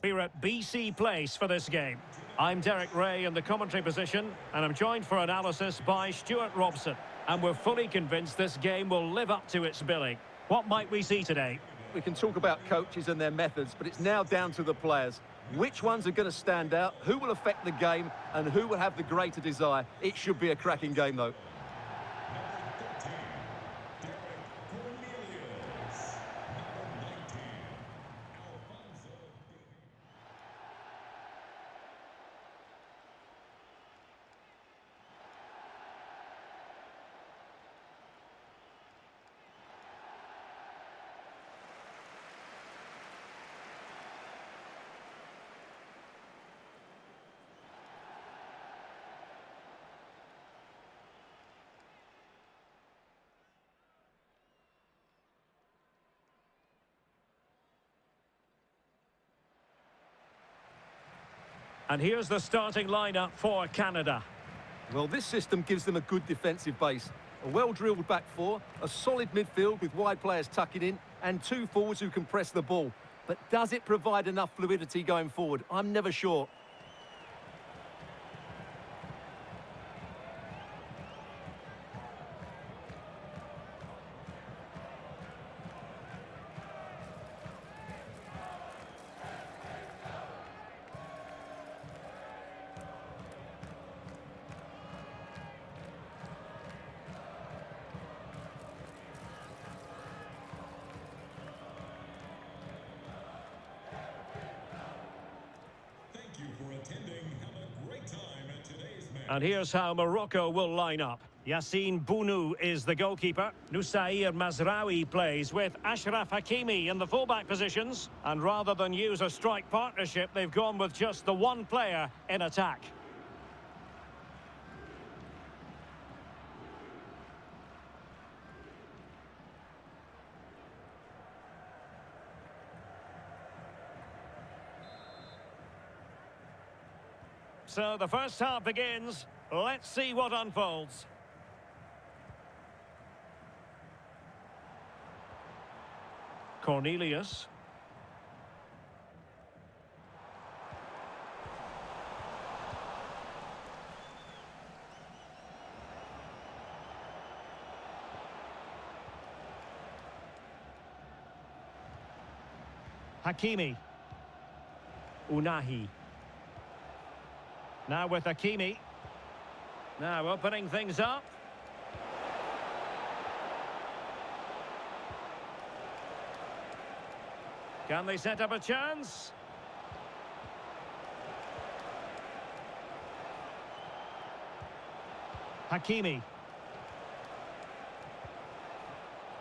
We're at BC Place for this game. I'm Derek Ray in the commentary position, and I'm joined for analysis by Stuart Robson. And we're fully convinced this game will live up to its billing. What might we see today? We can talk about coaches and their methods, but it's now down to the players. Which ones are going to stand out, who will affect the game, and who will have the greater desire? It should be a cracking game, though. And here's the starting lineup for Canada. Well, this system gives them a good defensive base. A well-drilled back four, a solid midfield with wide players tucking in, and two forwards who can press the ball. But does it provide enough fluidity going forward? I'm never sure. And here's how Morocco will line up. Yassine Bounou is the goalkeeper. Noussair Mazraoui plays with Achraf Hakimi in the fullback positions. And rather than use a strike partnership, they've gone with just the one player in attack. So the first half begins. Let's see what unfolds. Cornelius. Hakimi. Unahi. Now with Hakimi. Now opening things up. Can they set up a chance? Hakimi.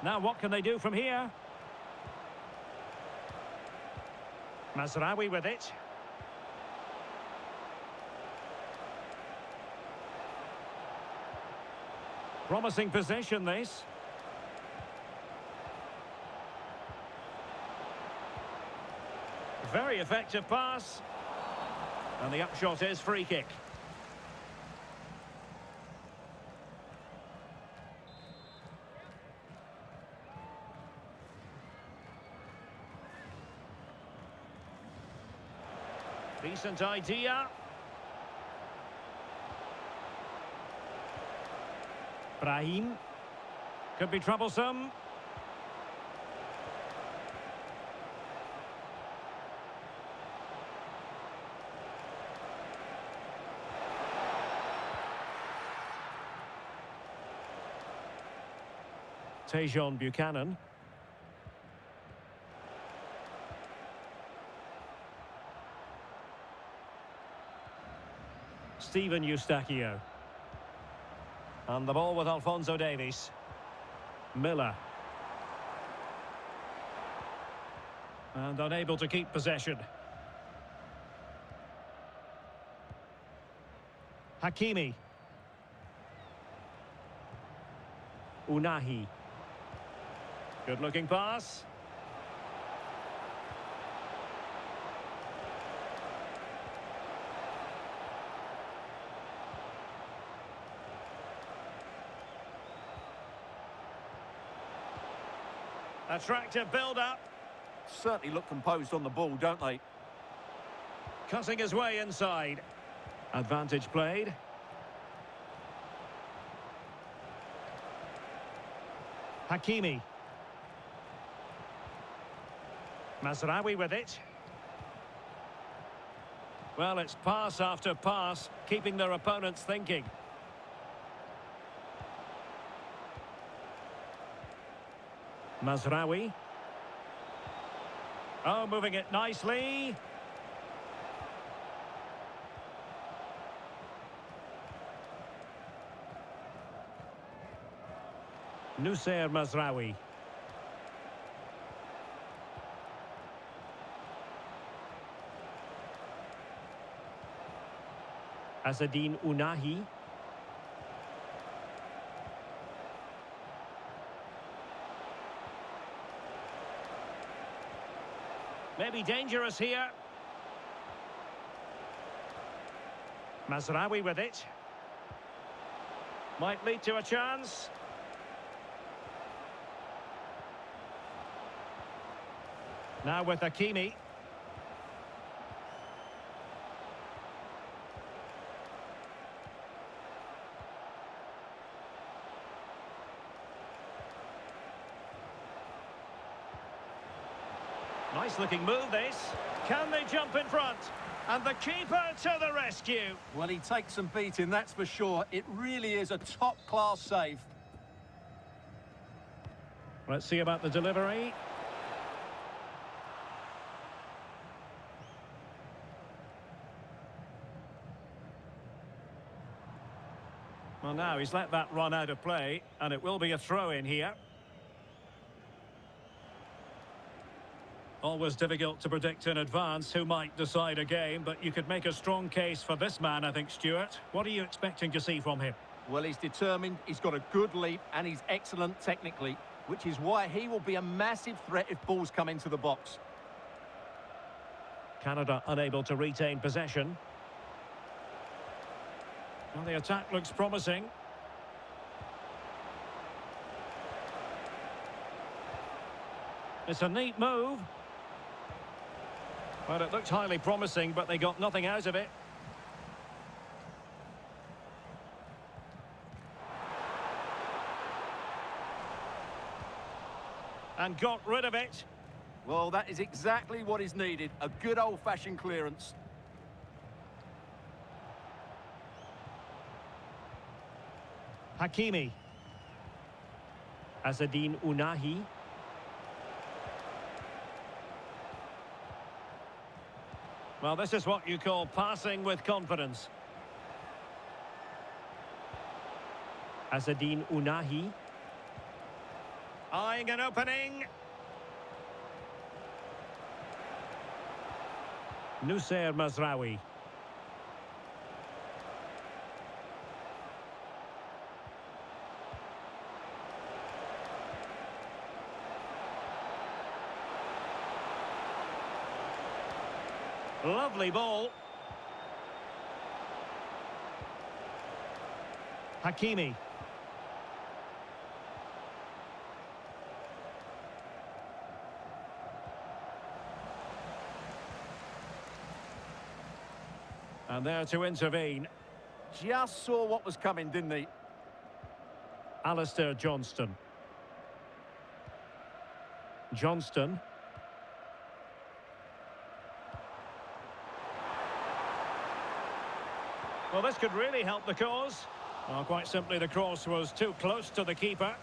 Now what can they do from here? Mazraoui with it. Promising possession, this. Very effective pass. And the upshot is free kick. Decent idea. Brahim. Could be troublesome. Tejon Buchanan. Steven Eustachio. And the ball with Alphonso Davies. Miller. And unable to keep possession. Hakimi. Unahi. Good looking pass. Attractive build-up. Certainly look composed on the ball, don't they? Cutting his way inside. Advantage played. Hakimi. Mazraoui with it. Well, it's pass after pass, keeping their opponents thinking. Mazraoui. Oh, moving it nicely. Nussair Mazraoui. Azzedine Ounahi. Maybe dangerous here. Mazraoui with it. Might lead to a chance. Now with Hakimi. Nice looking move this. Can they jump in front? And the keeper to the rescue. Well, he takes some beating, that's for sure. It really is a top-class save. Let's see about the delivery. Well, now he's let that run out of play, and it will be a throw-in here. Always difficult to predict in advance who might decide a game, but you could make a strong case for this man, I think, Stuart. What are you expecting to see from him? Well, he's determined, he's got a good leap, and he's excellent technically, which is why he will be a massive threat if balls come into the box. Canada unable to retain possession. Well, the attack looks promising. It's a neat move. Well, it looked highly promising, but they got nothing out of it. And got rid of it. Well, that is exactly what is needed. A good old-fashioned clearance. Hakimi. Azzedine Ounahi. Well, this is what you call passing with confidence. Azzedine Ounahi. Eyeing an opening. Nussair Mazraoui. Lovely ball. Hakimi. And there to intervene. Just saw what was coming, didn't he? Alistair Johnston. Johnston. Well, this could really help the cause. Well, quite simply, the cross was too close to the keeper.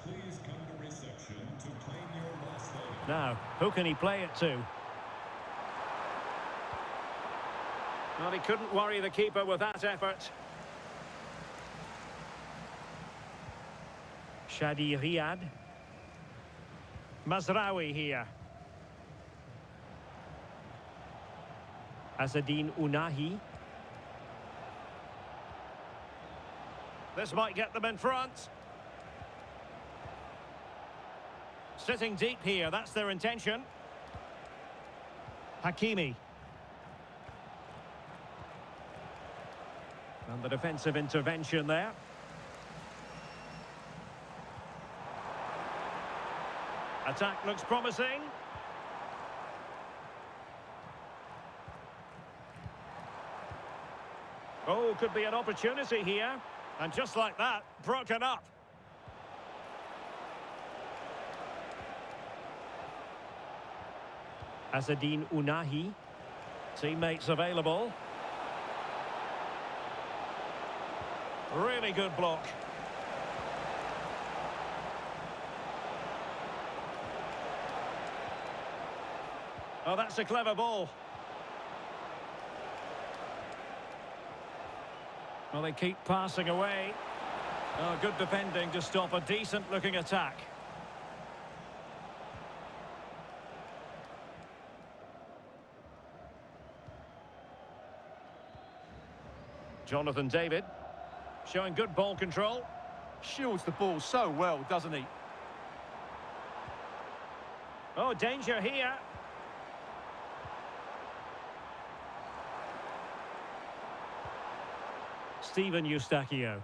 Please come to reception to claim your last item. Now, who can he play it to? Well, he couldn't worry the keeper with that effort. Shadi Riyad. Mazraoui here. Azzedine Ounahi. This might get them in front. Sitting deep here, that's their intention. Hakimi. And the defensive intervention there. Attack looks promising. Oh, could be an opportunity here. And just like that, broken up. Azzedine Ounahi. Teammates available. Really good block. Oh, that's a clever ball. Well, they keep passing away. Oh, good defending to stop a decent-looking attack. Jonathan David, showing good ball control. Shields the ball so well, doesn't he? Oh, danger here. Steven Eustachio.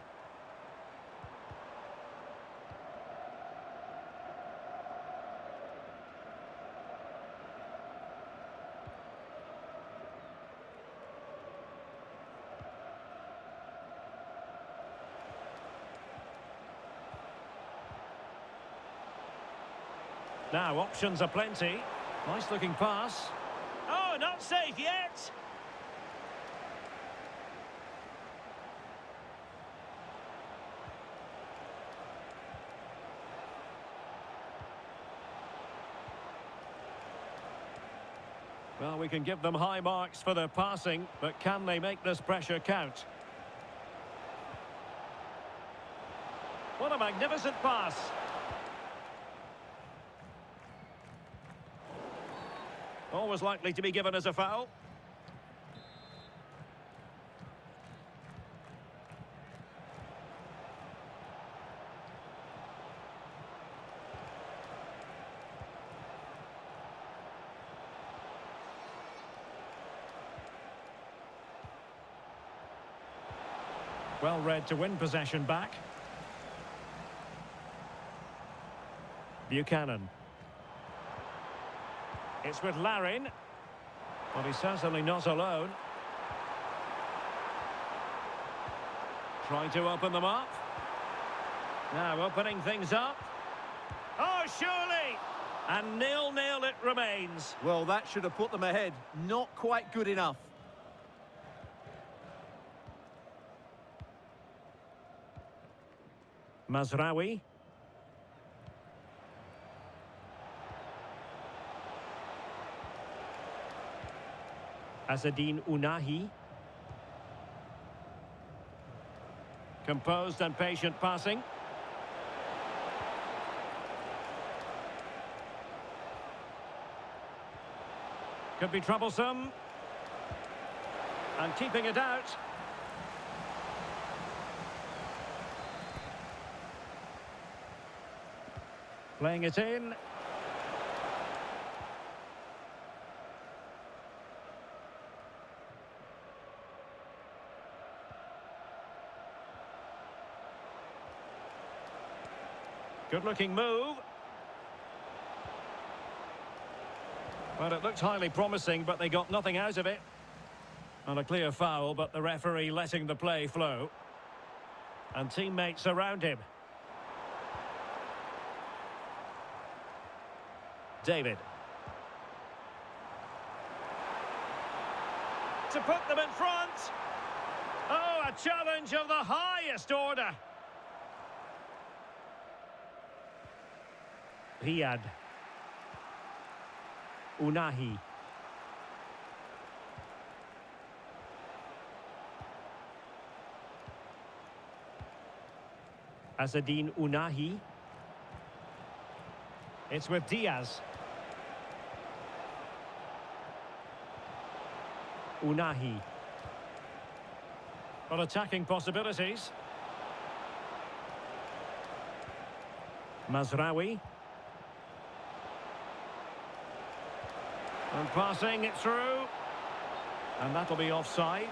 Now, options are plenty. Nice looking pass. Oh, not safe yet. Well, we can give them high marks for their passing, but can they make this pressure count? What a magnificent pass. Always likely to be given as a foul. Well read to win possession back. Buchanan. It's with Larin. Well, he's certainly not alone. Trying to open them up. Now opening things up. Oh, surely! And 0-0 it remains. Well, that should have put them ahead. Not quite good enough. Mazraoui. Azzedine Ounahi. Composed and patient passing. Could be troublesome. And keeping it out. Playing it in. Good-looking move. Well, it looked highly promising, but they got nothing out of it. And a clear foul, but the referee letting the play flow. And teammates around him. David. To put them in front. Oh, a challenge of the highest order. Riyad. Ounahi. Azzedine Ounahi. It's with Diaz. Ounahi. Well, attacking possibilities. Mazraoui. And passing it through. And that'll be offside.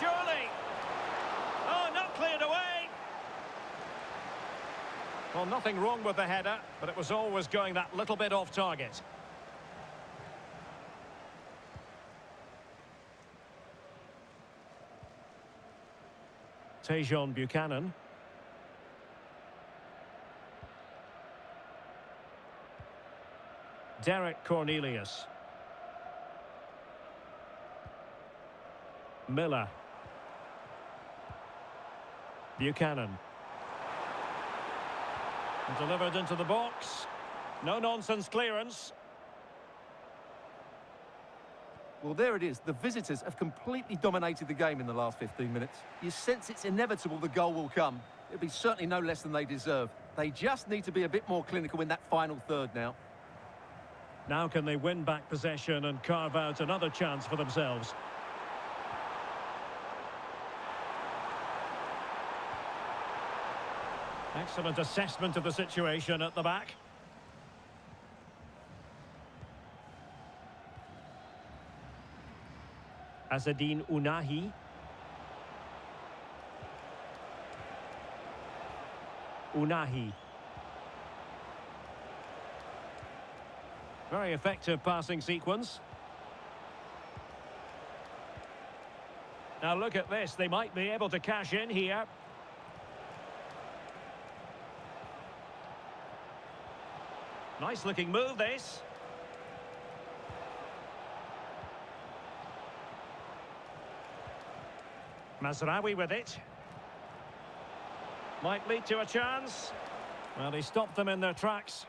surely. Oh, not cleared away. Well, nothing wrong with the header, but it was always going that little bit off target. Tejon Buchanan. Derek Cornelius. Miller. Buchanan. And delivered into the box. No-nonsense clearance. Well, there it is. The visitors have completely dominated the game in the last 15 minutes. You sense it's inevitable the goal will come. It'll be certainly no less than they deserve. They just need to be a bit more clinical in that final third now. Now can they win back possession and carve out another chance for themselves? Excellent assessment of the situation at the back. Azzedine Ounahi. Ounahi. Very effective passing sequence. Now look at this, they might be able to cash in here. Nice looking move, this. Mazraoui with it. Might lead to a chance. Well, he stopped them in their tracks.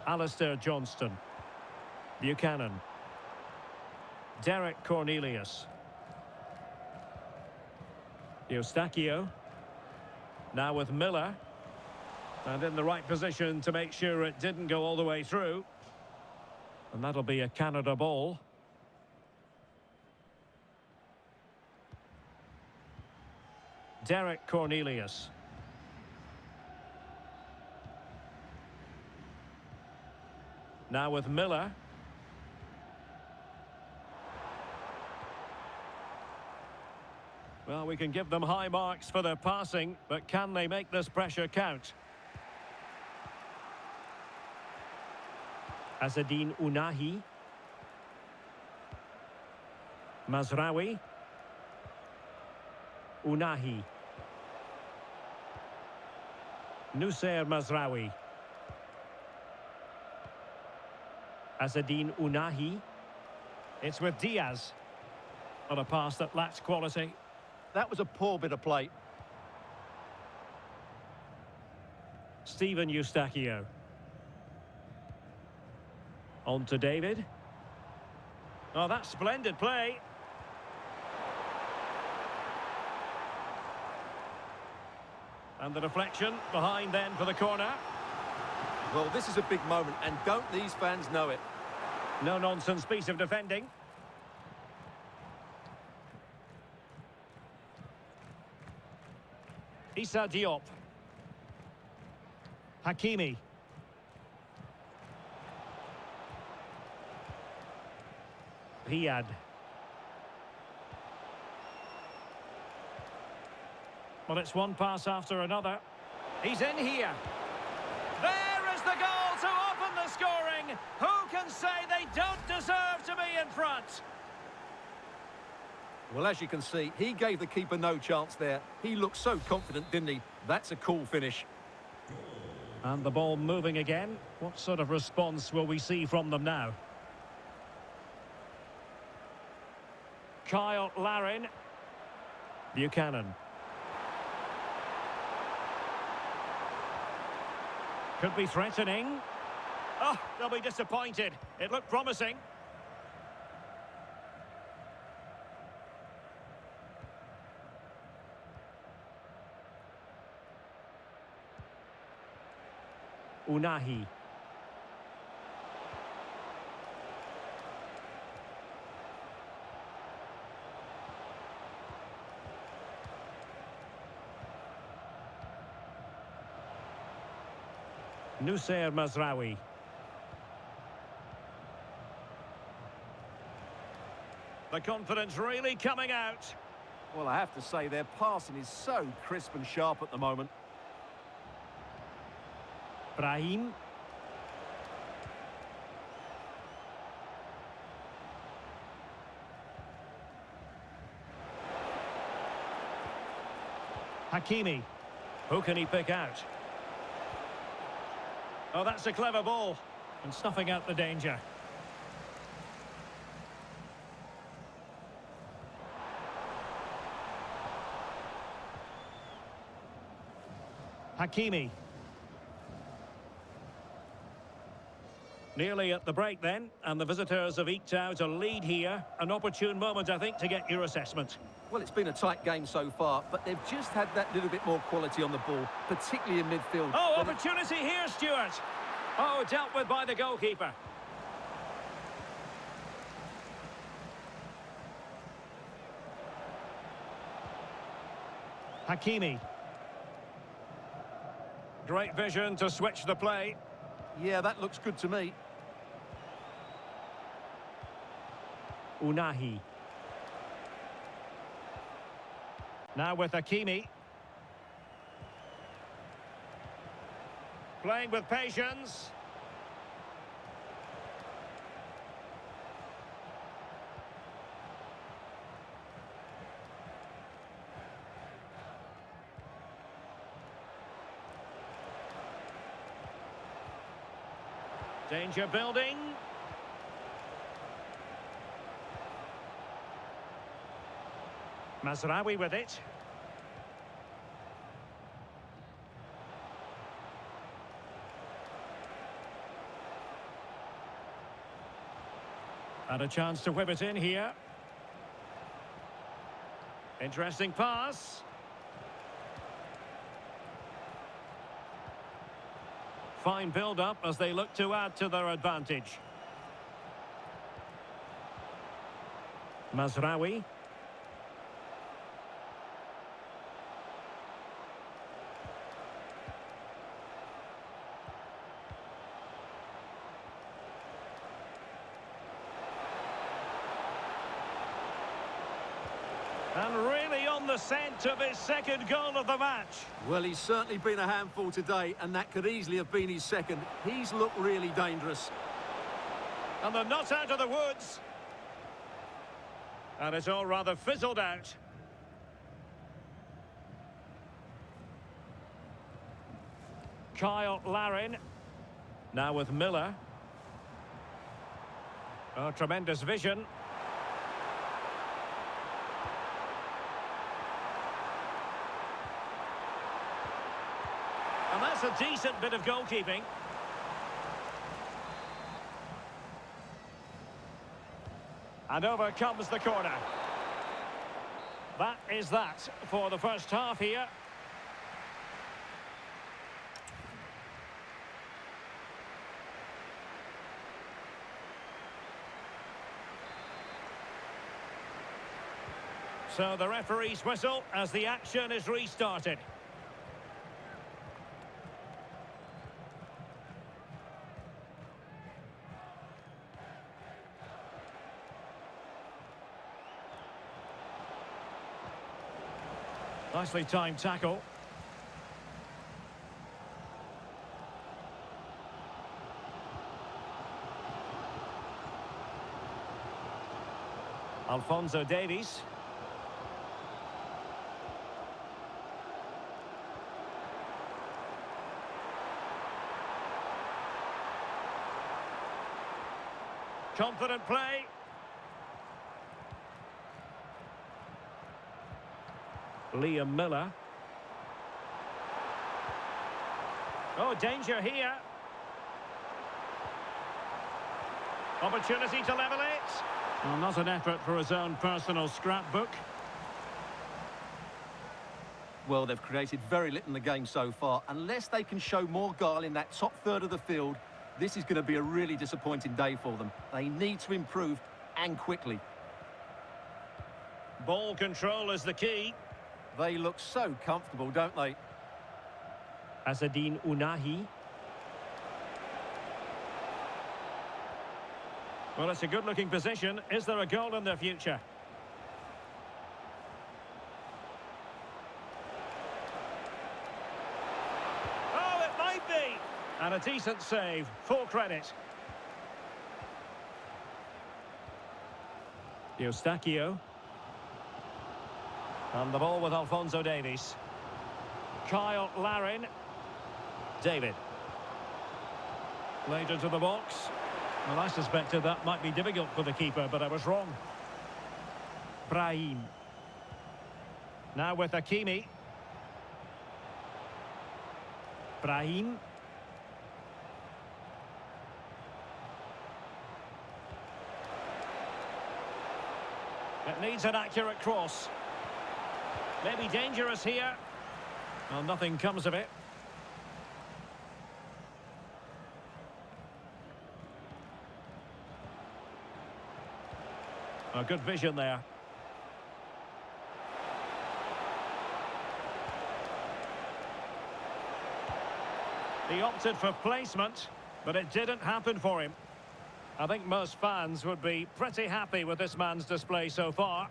Alistair Johnston. Buchanan. Derek Cornelius. Eustachio. Now with Miller. And in the right position to make sure it didn't go all the way through. And that'll be a Canada ball. Derek Cornelius. Now with Miller. Well, we can give them high marks for their passing, but can they make this pressure count? Azzedine Ounahi. Mazraoui. Ounahi. Noussair Mazraoui. Azzedine Ounahi. It's with Diaz. On a pass that lacks quality. That was a poor bit of play. Steven Eustachio. On to David. Oh, that's splendid play. And the deflection behind then for the corner. Well, this is a big moment, and don't these fans know it? No-nonsense piece of defending. Issa Diop. Hakimi. Riyad. Well, it's one pass after another. He's in here. There is the goal to open the scoring. Who can say they don't deserve to be in front? Well, as you can see, he gave the keeper no chance there. He looked so confident, didn't he? That's a cool finish. And the ball moving again. What sort of response will we see from them now? Kyle Larin. Buchanan. Could be threatening. Oh, they'll be disappointed. It looked promising. Ounahi. Nusayr Mazraoui. The confidence really coming out. Well, I have to say their passing is so crisp and sharp at the moment. Brahim. Hakimi. Who can he pick out? Oh, that's a clever ball. And snuffing out the danger. Hakimi. Nearly at the break then, and the visitors have eked out a lead here. An opportune moment, I think, to get your assessment. Well, it's been a tight game so far, but they've just had that little bit more quality on the ball, particularly in midfield. Oh, opportunity here, Stuart. Oh, dealt with by the goalkeeper. Hakimi. Great vision to switch the play. Yeah, that looks good to me. Unahi. Now with Hakimi. Playing with patience. Danger building. Mazraoui with it. And a chance to whip it in here. Interesting pass. Fine build-up as they look to add to their advantage. Mazraoui. And really on the scent of his second goal of the match. Well, he's certainly been a handful today, and that could easily have been his second. He's looked really dangerous. And they're not out of the woods. And it's all rather fizzled out. Kyle Larin. Now with Miller. Oh, tremendous vision. And that's a decent bit of goalkeeping. And over comes the corner. That is that for the first half here. So the referee's whistle as the action is restarted. Nicely timed tackle. Alphonso Davies. Confident play. Liam Miller. Oh, danger here. Opportunity to level it. Well, not an effort for his own personal scrapbook. Well, they've created very little in the game so far. Unless they can show more guile in that top third of the field, this is going to be a really disappointing day for them. They need to improve, and quickly. Ball control is the key. They look so comfortable, don't they? Azzedine Unahi. Well, it's a good-looking position. Is there a goal in the future? Oh, it might be! And a decent save. Full credit. Eustachio. And the ball with Alphonso Davies. Kyle Larin. David. Later to the box. Well, I suspected that might be difficult for the keeper, but I was wrong. Brahim. Now with Hakimi. Brahim. It needs an accurate cross. Maybe dangerous here. Well, nothing comes of it. A good vision there. He opted for placement, but it didn't happen for him. I think most fans would be pretty happy with this man's display so far.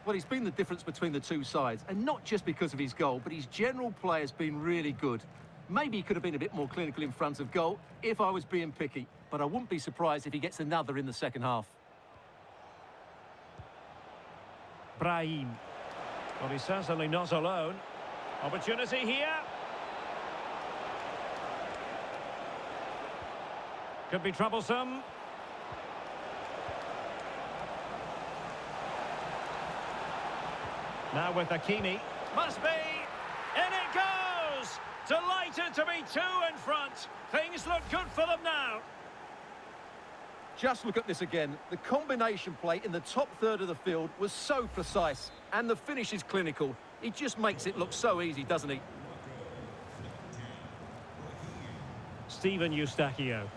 Well, he's been the difference between the two sides, and not just because of his goal, but his general play has been really good. Maybe he could have been a bit more clinical in front of goal if I was being picky, but I wouldn't be surprised if he gets another in the second half. Brahim. Well, he's certainly not alone. Opportunity here. Could be troublesome. Now with Hakimi. Must be. In it goes! Delighted to be two in front. Things look good for them now. Just look at this again. The combination play in the top third of the field was so precise, and the finish is clinical. He just makes it look so easy, doesn't he? Steven Eustachio.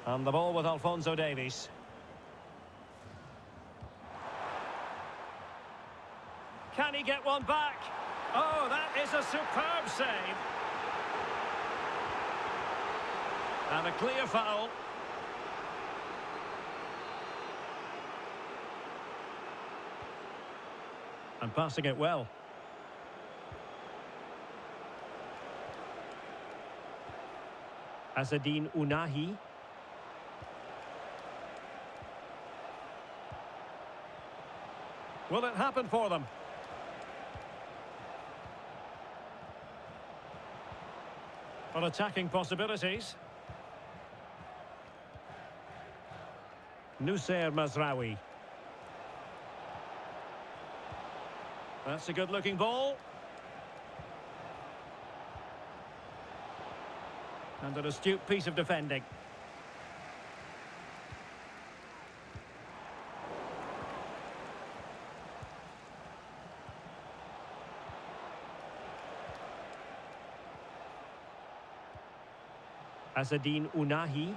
And the ball with Alphonso Davies. Can he get one back? Oh, that is a superb save. And a clear foul. And passing it well. Azzedine Ounahi. Will it happen for them? On attacking possibilities. Nussair Mazraoui. That's a good-looking ball. And an astute piece of defending. Azzedine Ounahi.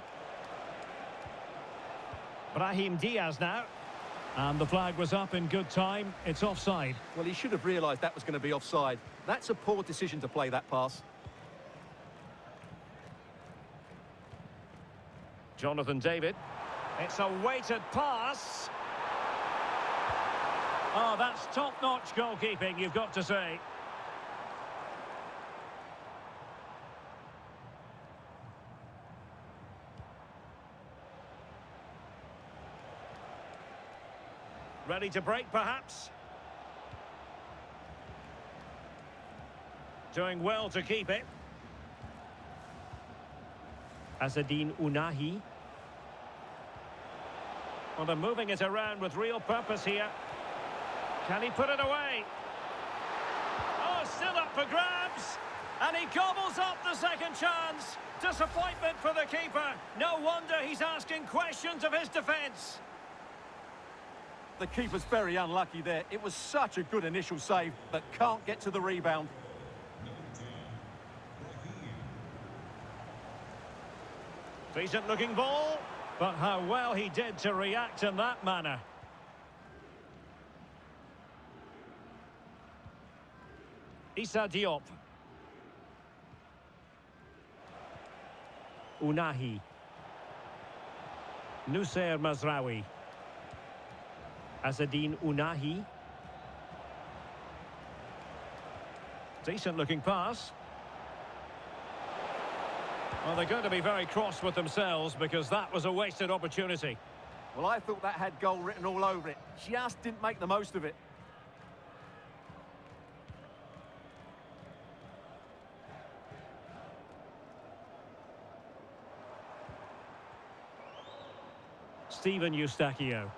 Brahim Diaz now. And the flag was up in good time. It's offside. Well, he should have realised that was going to be offside. That's a poor decision to play that pass. Jonathan David. It's a weighted pass. Oh, that's top-notch goalkeeping, you've got to say. Ready to break, perhaps? Doing well to keep it. Azzedine Ounahi. Well, they're moving it around with real purpose here. Can he put it away? Oh, still up for grabs. And he gobbles up the second chance. Disappointment for the keeper. No wonder he's asking questions of his defence. The keeper's very unlucky there. It was such a good initial save, but can't get to the rebound. Decent looking ball, but how well he did to react in that manner. Issa Diop. Ounahi. Nusayr Mazraoui. Azzedine Ounahi. Decent looking pass. Well, they're going to be very cross with themselves because that was a wasted opportunity. Well, I thought that had goal written all over it. Just didn't make the most of it. Stephen Eustachio.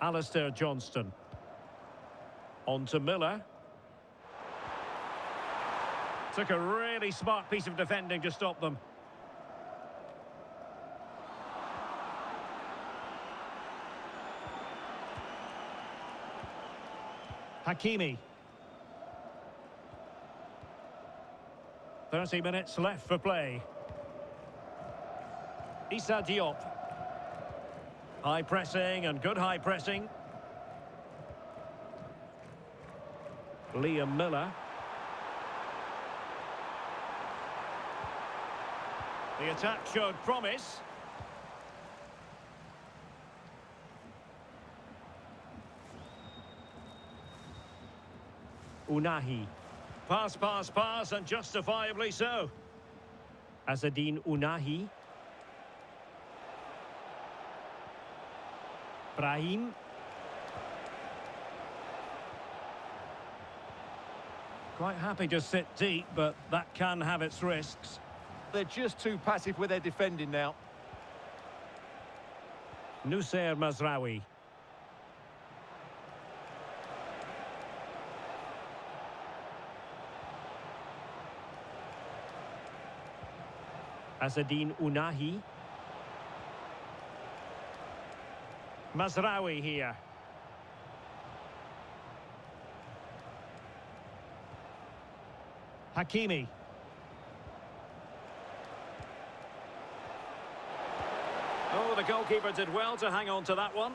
Alistair Johnston. On to Miller. Took a really smart piece of defending to stop them. Hakimi. 30 minutes left for play. Issa Diop. High pressing and good high pressing. Liam Miller. The attack showed promise. Ounahi. Pass, pass, pass, and justifiably so. Azzedine Ounahi. Brahim. Quite happy to sit deep, but that can have its risks. They're just too passive with their defending now. Nusayr Mazraoui. Azzedine Ounahi. Mazraoui here. Hakimi. Oh, the goalkeeper did well to hang on to that one.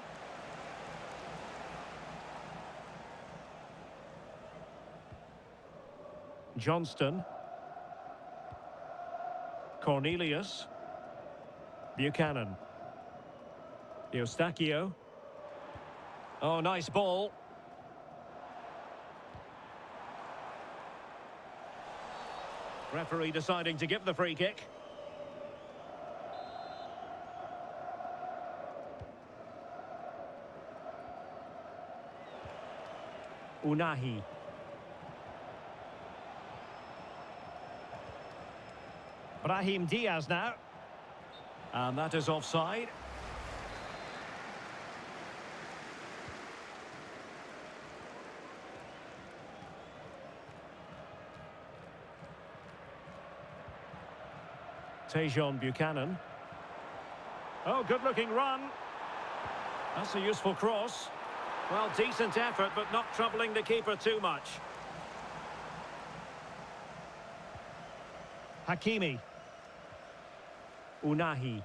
Johnston. Cornelius. Buchanan. Eustachio. Oh, nice ball. Referee deciding to give the free kick. Ounahi. Brahim Diaz now. And that is offside. Tejon Buchanan. Oh, good-looking run. That's a useful cross. Well, decent effort, but not troubling the keeper too much. Hakimi. Ounahi.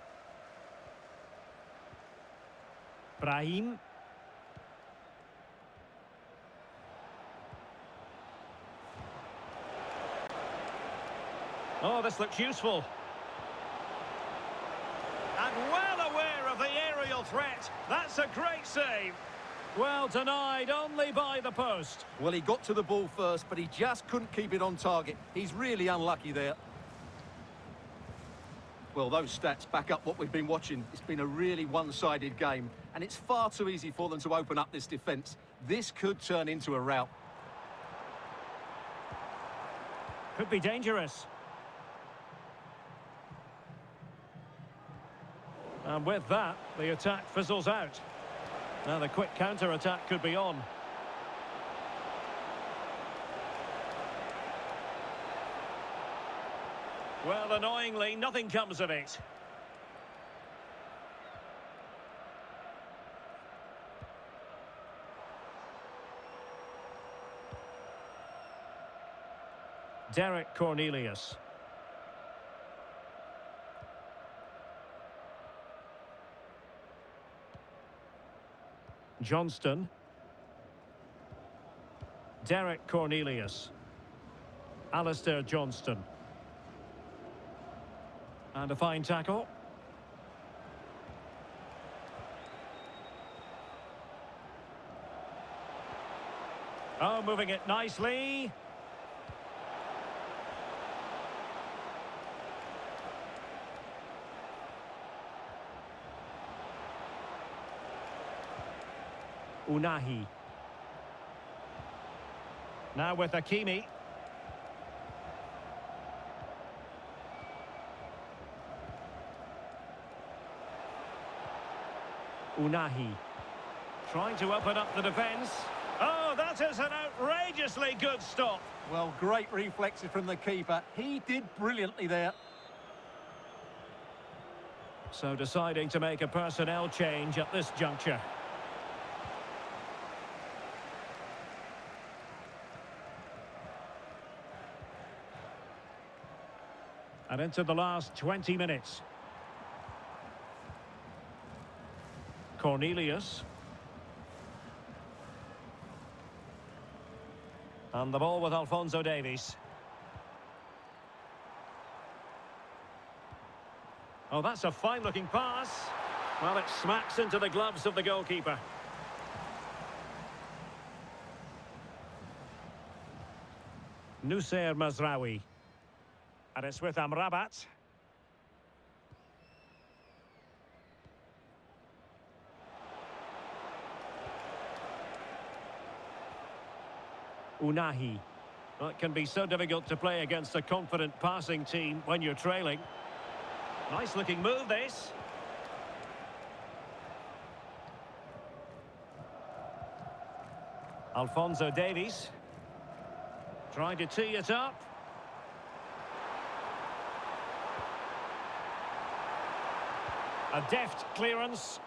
Brahim. Oh, this looks useful. And well aware of the aerial threat. That's a great save. Well, denied only by the post. Well, he got to the ball first, but he just couldn't keep it on target. He's really unlucky there. Well, those stats back up what we've been watching. It's been a really one-sided game, and it's far too easy for them to open up this defence. This could turn into a rout. Could be dangerous. And with that, the attack fizzles out. Now the quick counter-attack could be on. Well, annoyingly, nothing comes of it. Derek Cornelius. Johnston. Derek Cornelius. Alistair Johnston. And a fine tackle. Oh, moving it nicely. Unahi. Now with Hakimi. Unahi. Trying to open up the defence. Oh, that is an outrageously good stop. Well, great reflexes from the keeper. He did brilliantly there. So deciding to make a personnel change at this juncture. And into the last 20 minutes. Cornelius. And the ball with Alphonso Davies. Oh, that's a fine-looking pass. Well, it smacks into the gloves of the goalkeeper. Nusayr Mazraoui. And it's with Amrabat. Unahi. Well, it can be so difficult to play against a confident passing team when you're trailing. Nice looking move, this. Alphonso Davies. Trying to tee it up. A deft clearance.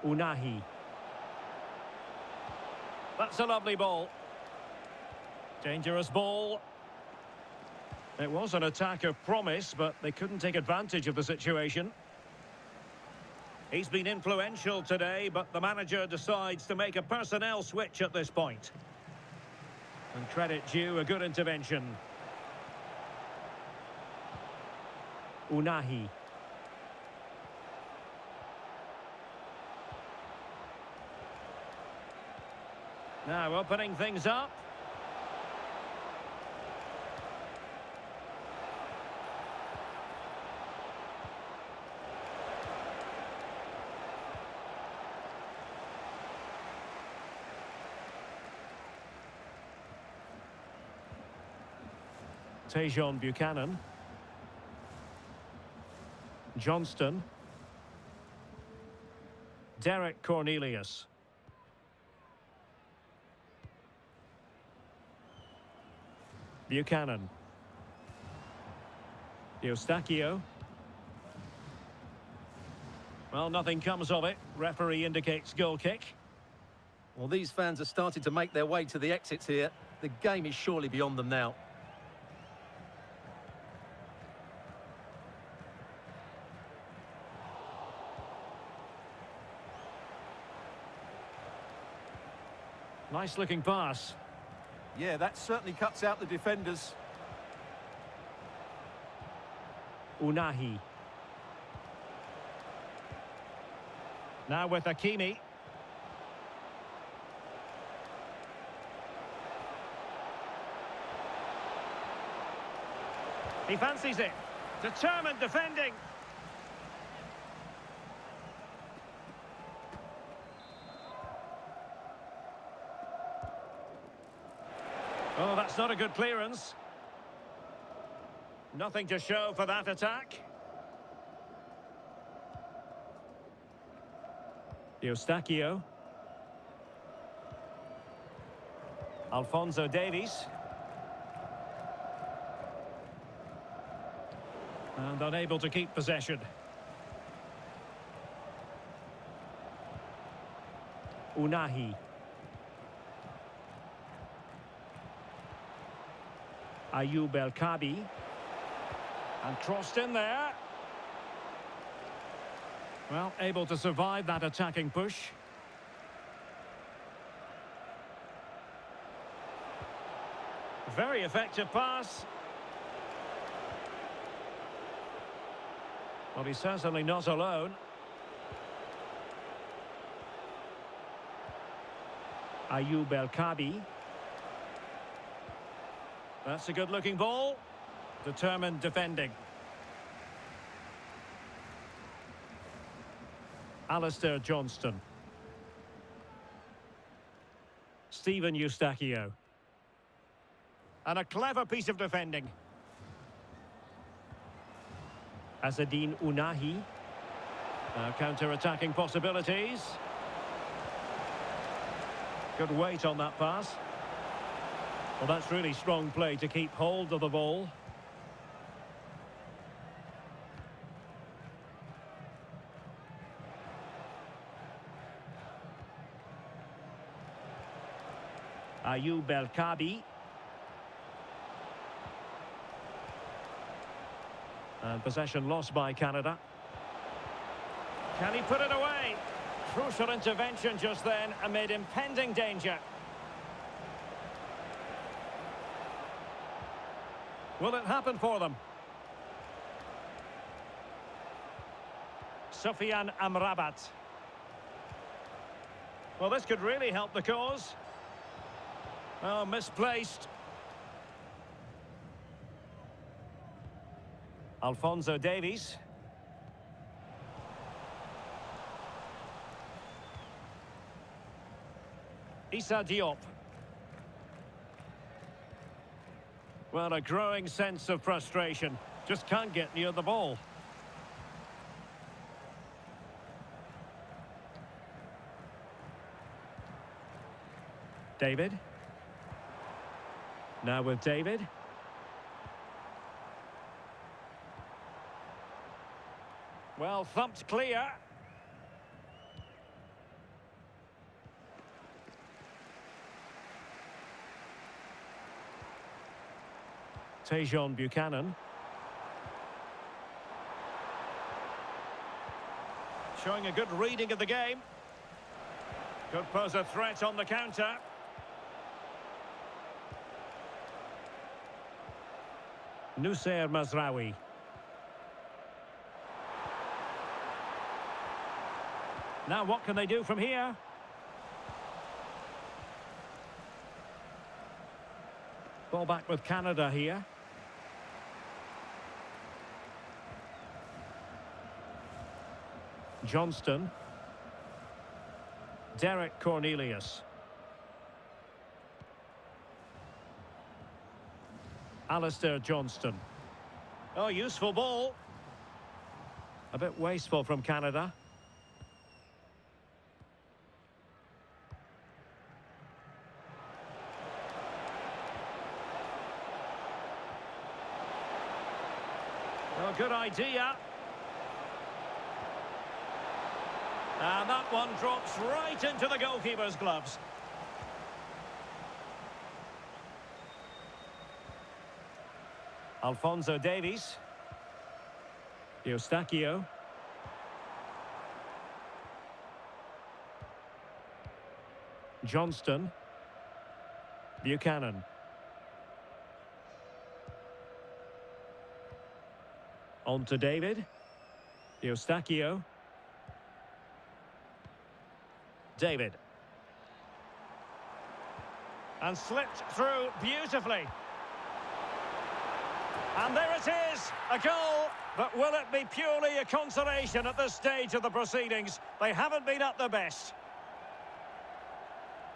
Unahi. That's a lovely ball. Dangerous ball. It was an attack of promise, but they couldn't take advantage of the situation. He's been influential today, but the manager decides to make a personnel switch at this point. And credit due, a good intervention. Unahi. Now opening things up. Tejon Buchanan. Johnston. Derek Cornelius. Buchanan. Eustachio. Well, nothing comes of it. Referee indicates goal kick. Well, these fans have started to make their way to the exits here. The game is surely beyond them now. Nice looking pass. Yeah, that certainly cuts out the defenders. Unahi. Now with Hakimi. He fancies it. Determined defending. Oh, that's not a good clearance. Nothing to show for that attack. Eustachio. Alphonso Davies. And unable to keep possession. Unahi. Ayoub El Kabi. And crossed in there. Well, able to survive that attacking push. Very effective pass. Well, he's certainly not alone. Ayoub El-Kabi. That's a good-looking ball. Determined defending. Alistair Johnston. Steven Eustachio. And a clever piece of defending. Azzedine Ounahi. Counter-attacking possibilities. Good weight on that pass. Well, that's really strong play to keep hold of the ball. Ayoub El-Kabi. And possession lost by Canada. Can he put it away? Crucial intervention just then amid impending danger. Will it happen for them? Sofiane Amrabat. Well, this could really help the cause. Oh, misplaced. Alphonso Davies. Issa Diop. Well, a growing sense of frustration. Just can't get near the ball. David. Now with David. Well, thumped clear. Tejon Buchanan. Showing a good reading of the game. Could pose a threat on the counter. Noussair Mazraoui. Now what can they do from here? Ball back with Canada here. Johnston. Derek Cornelius. Alistair Johnston. Oh, useful ball. A bit wasteful from Canada. Oh, good idea. And that one drops right into the goalkeeper's gloves. Alphonso Davies. Eustachio. Johnston. Buchanan. On to David. Eustachio. David. And slipped through beautifully. And there it is, a goal. But will it be purely a consolation at this stage of the proceedings? They haven't been at their best.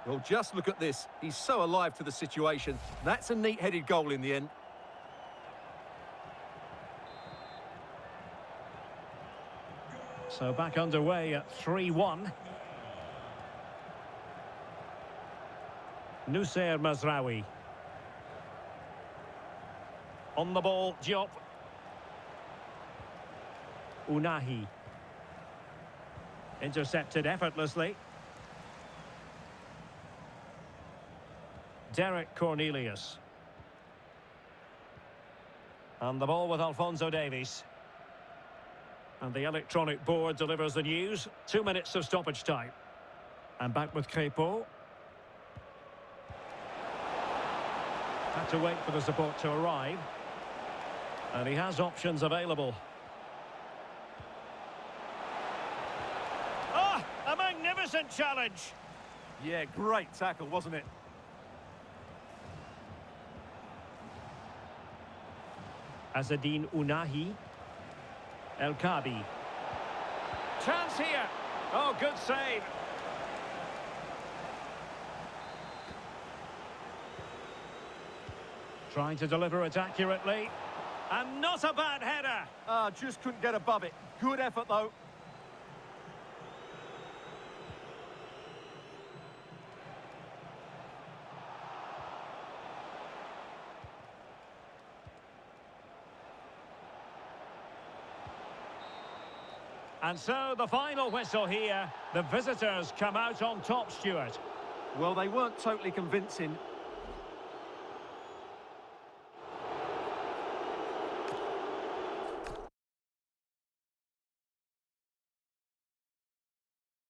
Well, just look at this. He's so alive to the situation. That's a neat-headed goal in the end. So back underway at 3-1. Noussair Mazraoui. On the ball, Diop. Ounahi. Intercepted effortlessly. Derek Cornelius. And the ball with Alphonso Davies. And the electronic board delivers the news. 2 minutes of stoppage time. And back with Crépeau. Had to wait for the support to arrive. And he has options available. magnificent challenge. Yeah, great tackle, wasn't it? Azzedine Ounahi. El Kabi. Chance here. Oh, good save. Trying to deliver it accurately. And not a bad header. Just couldn't get above it. Good effort, though. And so the final whistle here. The visitors come out on top, Stuart. Well, they weren't totally convincing,